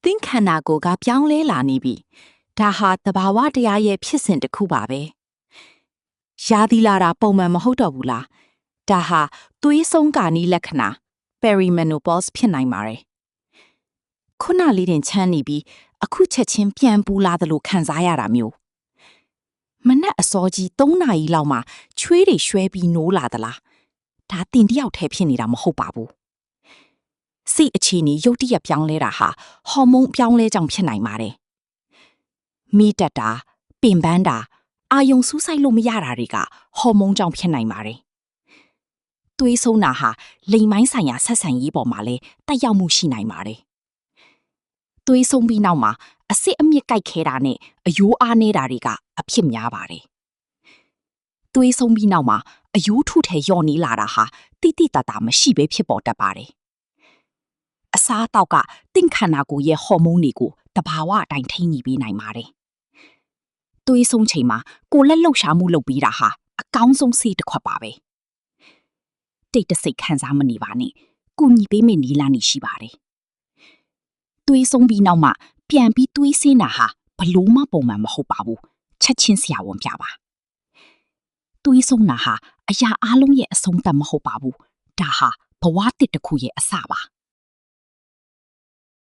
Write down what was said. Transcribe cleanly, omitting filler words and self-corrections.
သင်ခန္ဓာကိုယ်ကပြောင်းလဲလာနေပြီဒါဟာသဘာဝတရားရဲ့ဖြစ်စဉ်တစ်ခုပါပဲရာသီလာတာပုံမှန်မဟုတ်တော့ဘူးလားဒါဟာသွေးဆုံးကာနီးလက္ခဏာ perimenopause ဖြစ်နိုင်ပါတယ်ခုနလေးတင်ချမ်းနေပြီးအခုချက်ချင်းပြန်ပူလာသလိုခံစားရတာမျိုးမနက်အစောကြီး3နာရီလောက်မှချွေးတွေရွှဲပြီးနိုးလာသလားဒါတင်တယောက်တည်းဖြစ်နေတာမဟုတ်ပါဘူးစိတ်အခြေအနေရုတ်တရက်ပြောင်းလဲတာဟာဟော်မုန်းပြောင်းလဲကြောင့်ဖြစ်နိုင်ပါတယ်မိတက်တာပင်ပန်းတာအာယုံစူးစိုက်လို့မရတာတွေကဟော်မုန်းကြောင့်ဖြစ်နိုင်ပါတယ်သွေးဆုံးတာဟာလိမ်မိုင်းဆိုင်ရာဆက်ဆံရေးပေါ်မှာလည်းတက်ရောက်မှုရှိနိုင်ပါတယ်သွေးဆုံးပြီးနောက်မှာအစစ်အမြစ်ကြိုက်ခဲတာနဲ့အယိုးအားနေတာတွေကအဖြစ်များပါတယ်သွေးဆုံးပြီးနောက်မှာအယိုးထုထဲလျော့နေလာတာဟာတိတိတတ်တာမရှိဘဲဖြစ်ပေါ်တတ်ပါတယ်အစားအသောက်ကတင့်ခန္ဓာကိုယ်ရဲ့ဟော်မုန်းတွေကိုတဘာဝအတိုင်းထိန်းညှိပေးနိုင်ပါတယ်သွေးဆုံးချိန်မှာကိုယ်လက်လှုပ်ရှားမှုလုပ်ပေးတာဟာအကောင်းဆုံးဆေးတစ်ခွက်ပါပဲတိတ်တဆိတ်ခံစားမနေပါနဲ့ကုညီပေးမယ့်နည်းလမ်းတွေရှိပါတယ်သွေးဆုံးပြီးနောက်မှပြန်ပြီးသွေးဆင်းတာဟာဘလို့မှပုံမှန်မဟုတ်ပါဘူးချက်ချင်းဆရာဝန်ပြပါသွေးဆုံးတာဟာအရာအလုံးရဲ့အဆုံးသတ်မဟုတ်ပါဘူးဒါဟာဘဝတစ်တစ်ခုရဲ့အစပါ